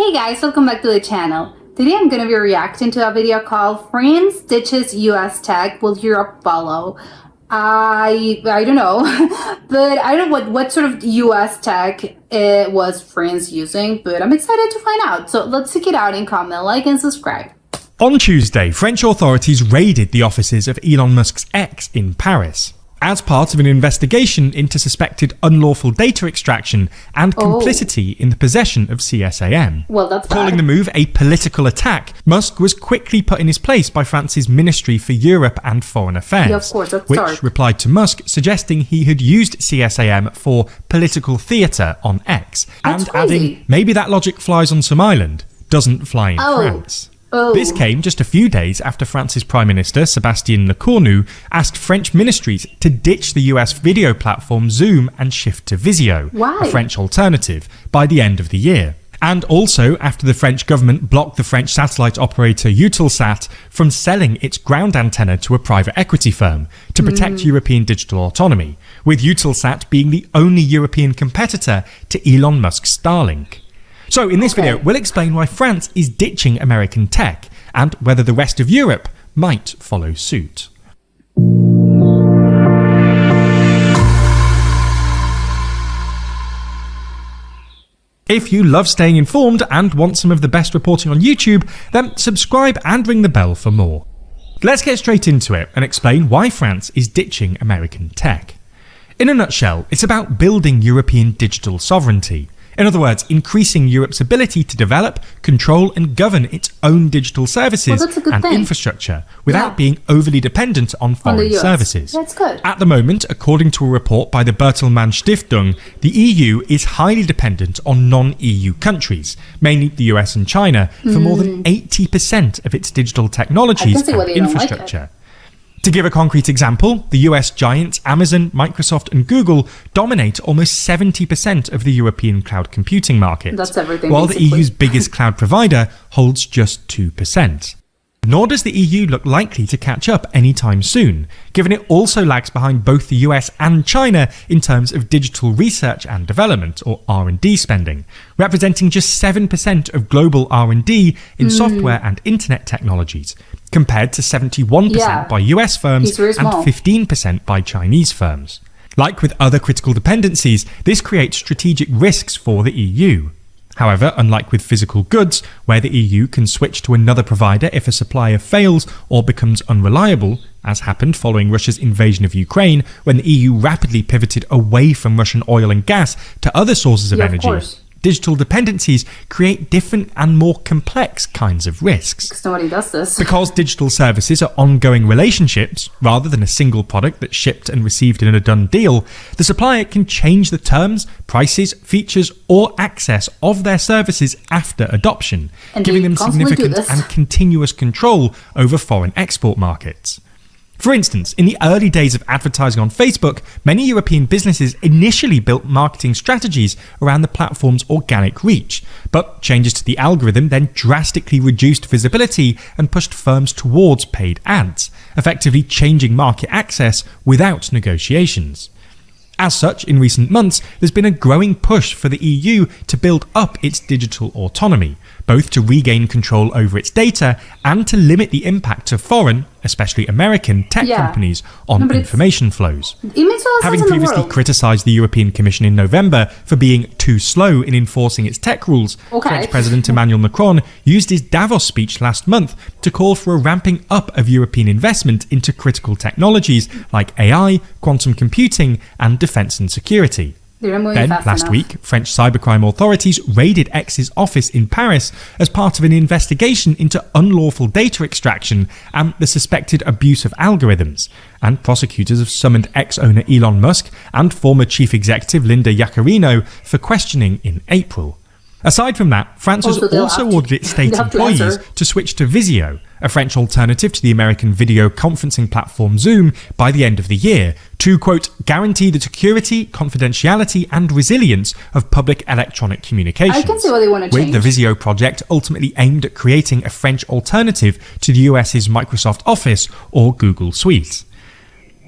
Hey guys, welcome back to the channel. Today I'm going to be reacting to a video called France ditches US tech, will Europe follow? I don't know, but I don't know what sort of US tech it was France using, but I'm excited to find out. So let's check it out and comment, like and subscribe. On Tuesday, French authorities raided the offices of Elon Musk's X in Paris as part of an investigation into suspected unlawful data extraction and complicity in the possession of CSAM. Well, that's bad. Calling the move a political attack, Musk was quickly put in his place by France's Ministry for Europe and Foreign Affairs, Yeah, of course, that's which dark. replied to Musk suggesting he had used CSAM for political theatre on X, That's and crazy. adding, maybe that logic flies on some island, doesn't fly in France. This came just a few days after France's Prime Minister, Sébastien Lecornu, asked French ministries to ditch the US video platform Zoom and shift to Vizio, Why? a French alternative, by the end of the year. And also after the French government blocked the French satellite operator Eutelsat from selling its ground antenna to a private equity firm to protect European digital autonomy, with Eutelsat being the only European competitor to Elon Musk's Starlink. So in this video, we'll explain why France is ditching American tech and whether the rest of Europe might follow suit. If you love staying informed and want some of the best reporting on YouTube, then subscribe and ring the bell for more. Let's get straight into it and explain why France is ditching American tech. In a nutshell, it's about building European digital sovereignty. In other words, increasing Europe's ability to develop, control and govern its own digital services and infrastructure without being overly dependent on foreign services. That's good. At the moment, according to a report by the Bertelsmann Stiftung, the EU is highly dependent on non-EU countries, mainly the US and China, for more than 80% of its digital technologies and infrastructure. To give a concrete example, the US giants Amazon, Microsoft and Google dominate almost 70% of the European cloud computing market, That's everything, while basically. the EU's biggest cloud provider holds just 2%. Nor does the EU look likely to catch up anytime soon, given it also lags behind both the US and China in terms of digital research and development, or R&D spending, representing just 7% of global R&D in software and internet technologies, compared to 71% by US firms and 15% by Chinese firms. Like with other critical dependencies, this creates strategic risks for the EU. However, unlike with physical goods, where the EU can switch to another provider if a supplier fails or becomes unreliable, as happened following Russia's invasion of Ukraine when the EU rapidly pivoted away from Russian oil and gas to other sources of energy, digital dependencies create different and more complex kinds of risks. Because nobody does this. Because digital services are ongoing relationships, rather than a single product that's shipped and received in a done deal, the supplier can change the terms, prices, features, or access of their services after adoption, giving them significant and continuous control over foreign export markets. For instance, in the early days of advertising on Facebook, many European businesses initially built marketing strategies around the platform's organic reach, but changes to the algorithm then drastically reduced visibility and pushed firms towards paid ads, effectively changing market access without negotiations. As such, in recent months, there's been a growing push for the EU to build up its digital autonomy, both to regain control over its data and to limit the impact of foreign, especially American, tech companies on information flows. Having previously criticised the European Commission in November for being too slow in enforcing its tech rules, French President Emmanuel Macron used his Davos speech last month to call for a ramping up of European investment into critical technologies like AI, quantum computing and defence and security. Then, last week, French cybercrime authorities raided X's office in Paris as part of an investigation into unlawful data extraction and the suspected abuse of algorithms, and prosecutors have summoned X-owner Elon Musk and former chief executive Linda Yaccarino for questioning in April. Aside from that, France has also ordered its state employees to switch to Vizio, a French alternative to the American video conferencing platform Zoom, by the end of the year, to, quote, guarantee the security, confidentiality and resilience of public electronic communications. I can see what they want to change. With the Vizio project ultimately aimed at creating a French alternative to the US's Microsoft Office or Google Suite.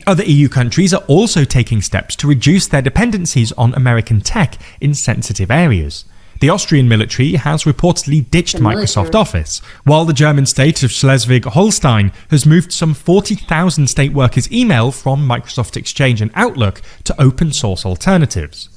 Other EU countries are also taking steps to reduce their dependencies on American tech in sensitive areas. the Austrian military has reportedly ditched The Microsoft military. Office, while the German state of Schleswig-Holstein has moved some 40,000 state workers' email from Microsoft Exchange and Outlook to open source alternatives.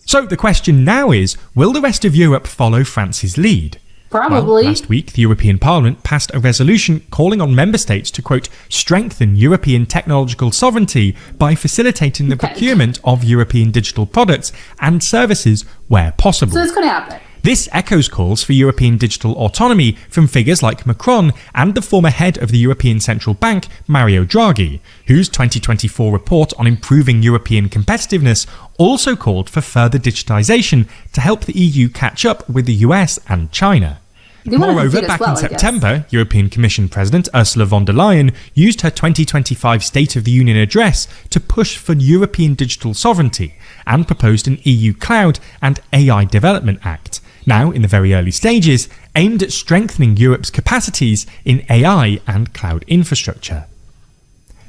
So the question now is, will the rest of Europe follow France's lead? Probably. Well, last week, the European Parliament passed a resolution calling on member states to, quote, strengthen European technological sovereignty by facilitating the Okay. procurement of European digital products and services where possible. So it's going to happen. This echoes calls for European digital autonomy from figures like Macron and the former head of the European Central Bank, Mario Draghi, whose 2024 report on improving European competitiveness also called for further digitization to help the EU catch up with the US and China. They want to Moreover, compete as back well, in I guess. September, European Commission President Ursula von der Leyen used her 2025 State of the Union address to push for European digital sovereignty and proposed an EU Cloud and AI Development Act, now in the very early stages, aimed at strengthening Europe's capacities in AI and cloud infrastructure.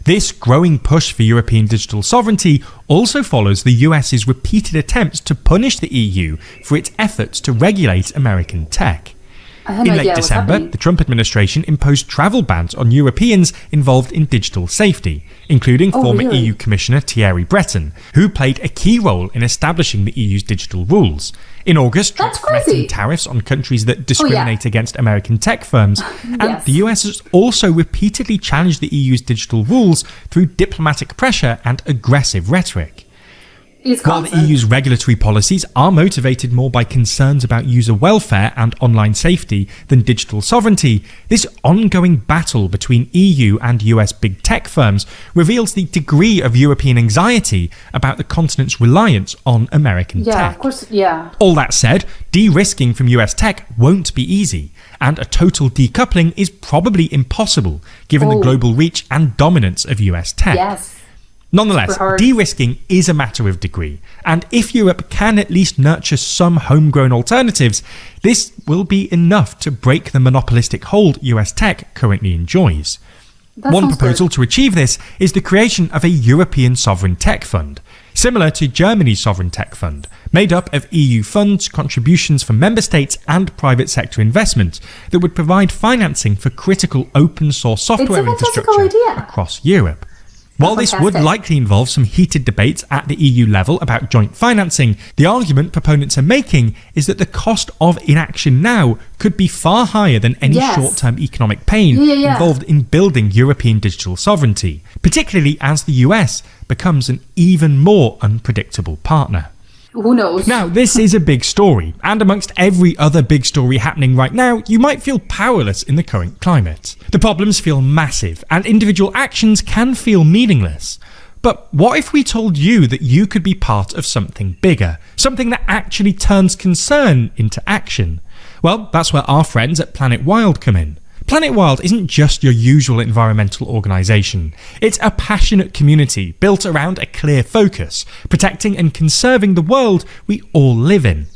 This growing push for European digital sovereignty also follows the US's repeated attempts to punish the EU for its efforts to regulate American tech. I had In no late idea what's December, happening. the Trump administration imposed travel bans on Europeans involved in digital safety, including former really? EU Commissioner Thierry Breton, who played a key role in establishing the EU's digital rules. In August, Trump That's crazy. threatened tariffs on countries that discriminate against American tech firms, and Yes. the US has also repeatedly challenged the EU's digital rules through diplomatic pressure and aggressive rhetoric. It's While the constant. EU's regulatory policies are motivated more by concerns about user welfare and online safety than digital sovereignty, this ongoing battle between EU and US big tech firms reveals the degree of European anxiety about the continent's reliance on American Yeah, tech. of course, yeah. All that said, de-risking from US tech won't be easy, and a total decoupling is probably impossible given the Oh. global reach and dominance of US tech. Yes. Nonetheless, Super hard. de-risking is a matter of degree, and if Europe can at least nurture some homegrown alternatives, this will be enough to break the monopolistic hold US tech currently enjoys. That One sounds proposal good. to achieve this is the creation of a European Sovereign Tech Fund, similar to Germany's Sovereign Tech Fund, made up of EU funds, contributions from member states and private sector investment that would provide financing for critical open source software fantastical infrastructure idea. across Europe. While this would fantastic. likely involve some heated debates at the EU level about joint financing, the argument proponents are making is that the cost of inaction now could be far higher than any Yes. short-term economic pain Yeah. involved in building European digital sovereignty, particularly as the US becomes an even more unpredictable partner. Who knows? Now, this is a big story, and amongst every other big story happening right now, you might feel powerless in the current climate. The problems feel massive, and individual actions can feel meaningless. But what if we told you that you could be part of something bigger, something that actually turns concern into action? Well, that's where our friends at Planet Wild come in. Planet Wild isn't just your usual environmental organisation. It's a passionate community built around a clear focus, protecting and conserving the world we all live in.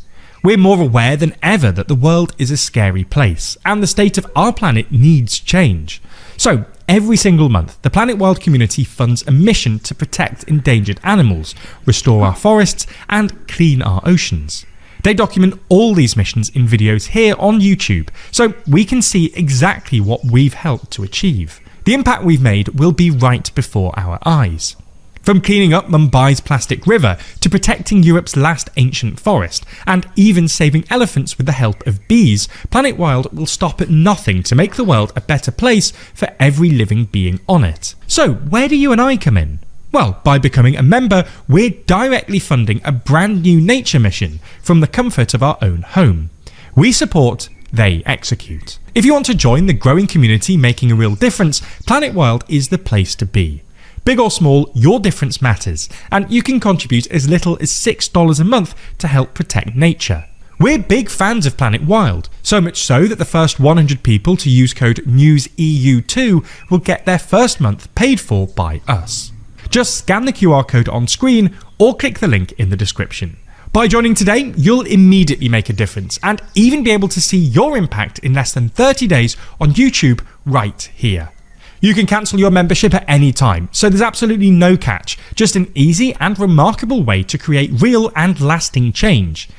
We're more aware than ever that the world is a scary place, and the state of our planet needs change. So, every single month, the Planet Wild community funds a mission to protect endangered animals, restore our forests, and clean our oceans. They document all these missions in videos here on YouTube, so we can see exactly what we've helped to achieve. The impact we've made will be right before our eyes. From cleaning up Mumbai's plastic river to protecting Europe's last ancient forest, and even saving elephants with the help of bees, Planet Wild will stop at nothing to make the world a better place for every living being on it. So, where do you and I come in? Well, by becoming a member, we're directly funding a brand new nature mission from the comfort of our own home. We support, they execute. If you want to join the growing community making a real difference, Planet Wild is the place to be. Big or small, your difference matters, and you can contribute as little as $6 a month to help protect nature. We're big fans of Planet Wild, so much so that the first 100 people to use code NEWSEU2 will get their first month paid for by us. Just scan the QR code on screen or click the link in the description. By joining today, you'll immediately make a difference and even be able to see your impact in less than 30 days on YouTube right here. You can cancel your membership at any time, so there's absolutely no catch, just an easy and remarkable way to create real and lasting change.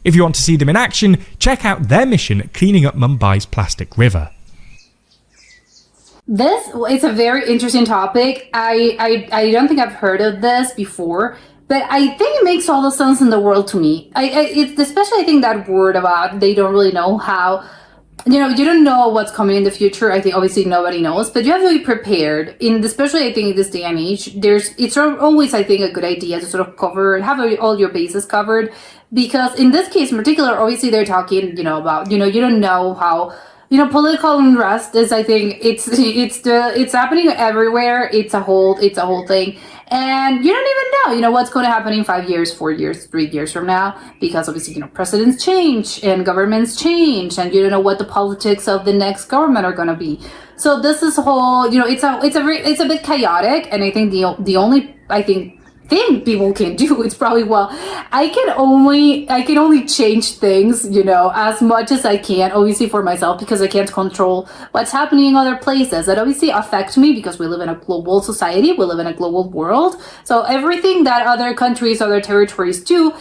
If you want to see them in action, check out their mission at cleaning up Mumbai's plastic river. This is a very interesting topic. I don't think I've heard of this before, but I think it makes all the sense in the world to me. It's especially, I think, that word about they don't really know how, you don't know what's coming in the future. I think obviously nobody knows, but you have to be prepared. Especially I think in this day and age, it's always, I think, a good idea to sort of have all your bases covered, because in this case in particular, obviously they're talking, about, you don't know how. Political unrest is, I think, it's happening everywhere. It's a whole thing. And you don't even know, what's going to happen in 5 years, 4 years, 3 years from now, because obviously, presidents change and governments change, and you don't know what the politics of the next government are going to be. So this is whole, it's a bit chaotic. And I think the only, thing people can do, it's probably, I can only change things, as much as I can, obviously for myself, because I can't control what's happening in other places that obviously affect me, because we live in a global society, we live in a global world. So everything that other countries, other territories do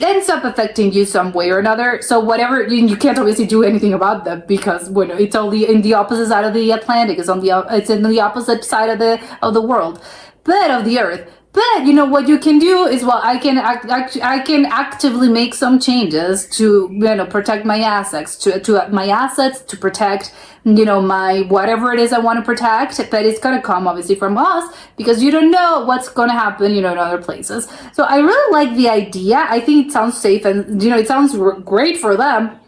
ends up affecting you some way or another. So whatever, you can't obviously do anything about them, because it's only in the opposite side of the Atlantic, it's in the opposite side of the world, but of the earth. But what you can do is, I can actively make some changes to protect my assets, to protect my whatever it is I want to protect. But it's gonna come obviously from us, because you don't know what's gonna happen in other places. So I really like the idea. I think it sounds safe, and it sounds great for them.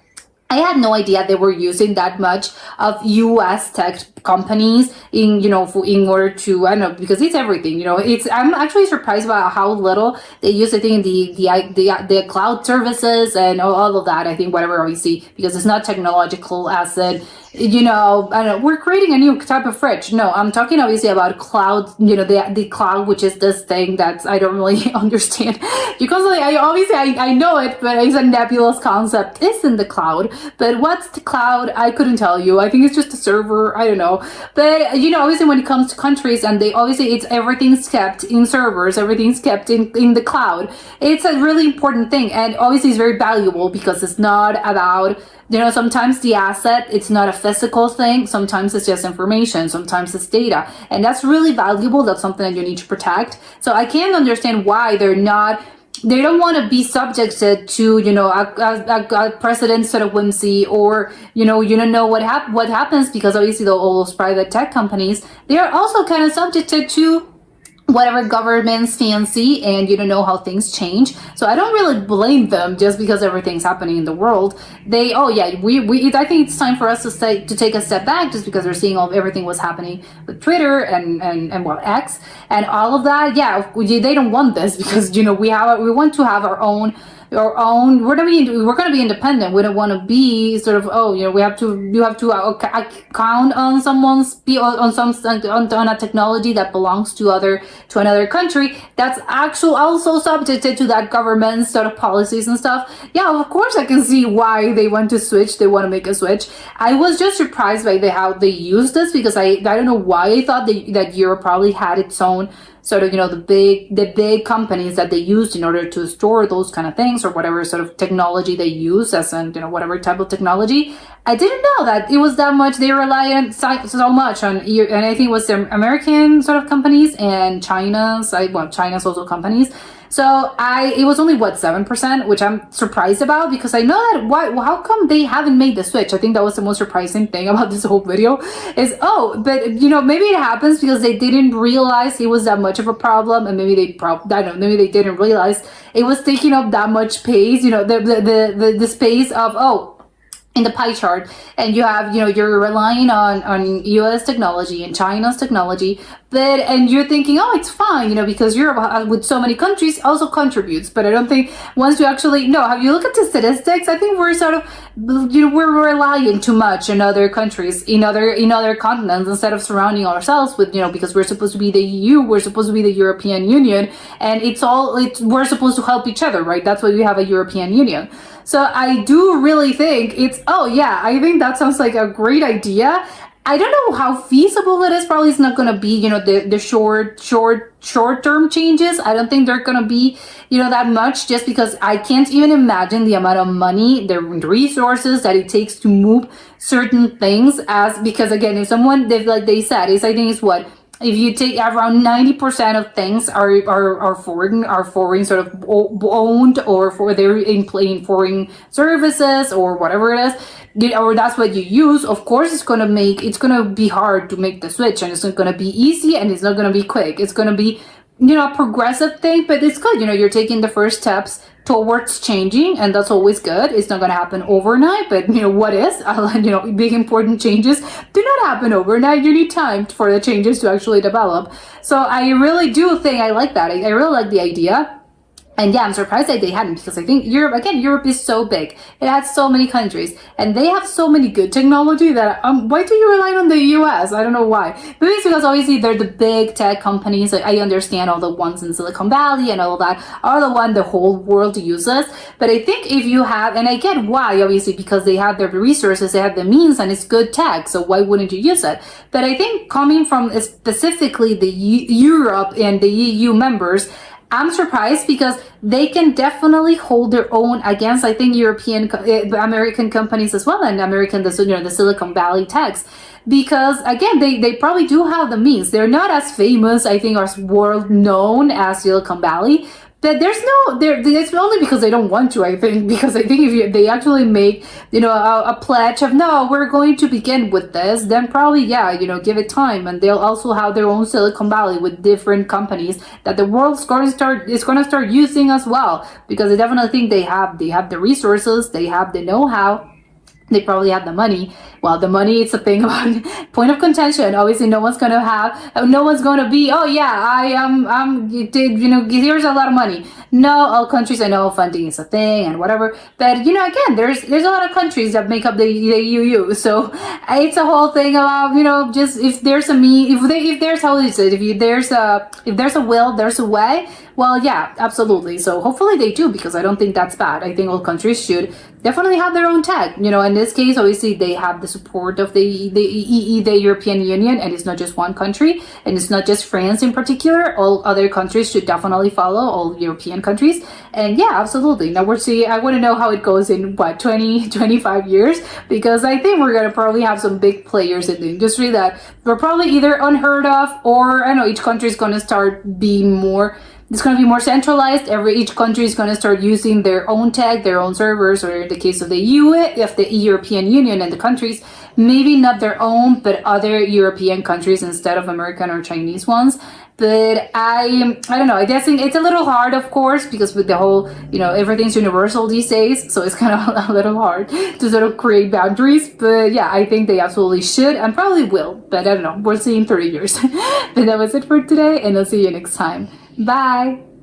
I had no idea they were using that much of U.S. tech companies in order to, I don't know, because it's everything, I'm actually surprised about how little they use, I think, the cloud services and all of that. I think whatever we see, because it's not technological asset, I don't know, we're creating a new type of fridge. No, I'm talking obviously about cloud, the cloud, which is this thing that I don't really understand. Because I know it, but it's a nebulous concept. It's in the cloud. But what's the cloud? I couldn't tell you. I think it's just a server. I don't know. But, obviously when it comes to countries, and everything's kept in servers, everything's kept in the cloud. It's a really important thing. And obviously it's very valuable, because it's not about, sometimes the asset, it's not a physical thing. Sometimes it's just information. Sometimes it's data. And that's really valuable. That's something that you need to protect. So I can't understand why they don't want to be subjected to, a president's sort of whimsy, or, you don't know what happens, because obviously all those private tech companies, they are also kind of subjected to whatever governments fancy, and you don't know how things change. So I don't really blame them just because everything's happening in the world. I think it's time for us to take a step back, just because we're seeing everything was happening with Twitter and X and all of that. Yeah, they don't want this, because we want to have our own. We're gonna be independent. We don't want to be sort of you have to count on on a technology that belongs to another country that's also subjected to that government sort of policies and stuff. Yeah, of course I can see why they want to make a switch. I was just surprised by how they used this, because I don't know why I thought that Europe probably had its own sort of, the big companies that they used in order to store those kind of things, or whatever sort of technology they use, as in, whatever type of technology. I didn't know that it was that much. They rely on so much on, and I think it was the American sort of companies and China's also companies. So it was only 7%, which I'm surprised about, because I know that how come they haven't made the switch? I think that was the most surprising thing about this whole video is, but maybe it happens because they didn't realize it was that much of a problem, and maybe maybe they didn't realize it was taking up that much space, the space of, in the pie chart, and you have, you're relying on US technology and China's technology, and you're thinking, it's fine, because Europe with so many countries also contributes. But I don't think once you actually have you look at the statistics, I think we're sort of, we're relying too much on other countries in other continents, instead of surrounding ourselves with, because we're supposed to be the EU, we're supposed to be the European Union, and we're supposed to help each other, right? That's why we have a European Union. So I do really think I think that sounds like a great idea. I don't know how feasible it is. Probably it's not going to be, the short-term changes. I don't think they're going to be, that much, just because I can't even imagine the amount of money, the resources that it takes to move certain things, because again, if someone, like they said, I think it's what, if you take around 90% of things are foreign sort of owned, or they're in foreign services or whatever it is, or that's what you use. Of course, it's gonna be hard to make the switch, and it's not gonna be easy, and it's not gonna be quick. It's gonna be a progressive thing, but it's good. You're taking the first steps towards changing, and that's always good. It's not going to happen overnight, but what is, big important changes do not happen overnight. You need time for the changes to actually develop. So I really do think I like that. I really like the idea. And yeah, I'm surprised that they hadn't, because I think Europe is so big. It has so many countries, and they have so many good technology that, why do you rely on the US? I don't know why. Maybe it's because obviously they're the big tech companies. Like, I understand all the ones in Silicon Valley and all that are the one the whole world uses. But I think if you have, and I get why, obviously, because they have the resources, they have the means, and it's good tech. So why wouldn't you use it? But I think coming from specifically the Europe and the EU members, I'm surprised, because they can definitely hold their own against, I think, American companies as well, and the Silicon Valley techs, because again, they probably do have the means. They're not as famous, I think, as world known as Silicon Valley. But it's only because they don't want to, I think, because I think if they actually make, a pledge of, no, we're going to begin with this, then probably, give it time. And they'll also have their own Silicon Valley with different companies that the world's going to start using as well, because I definitely think they have the resources, they have the know-how. They probably have the money. Well, the money, it's a thing about point of contention. Obviously, no one's going to be, oh yeah, here's a lot of money. No, all countries, I know funding is a thing and whatever. But, again, there's a lot of countries that make up the EU. So it's a whole thing about, just if there's if there's a will, there's a way. Well, yeah, absolutely. So hopefully they do, because I don't think that's bad. I think all countries should definitely have their own tech. In this case, obviously they have the support of the European Union, and it's not just one country, and it's not just France in particular. All other countries should definitely follow, all European countries. And yeah, absolutely. Now I want to know how it goes in 25 years, because I think we're going to probably have some big players in the industry that were probably either unheard of, or I know each country is going to start being more. It's going to be more centralized. Each country is going to start using their own tech, their own servers, or in the case of the European Union and the countries, maybe not their own, but other European countries instead of American or Chinese ones. But I don't know. I guess it's a little hard, of course, because with the whole, everything's universal these days. So it's kind of a little hard to sort of create boundaries. But yeah, I think they absolutely should, and probably will. But I don't know. We'll see in 30 years. But that was it for today, and I'll see you next time. Bye.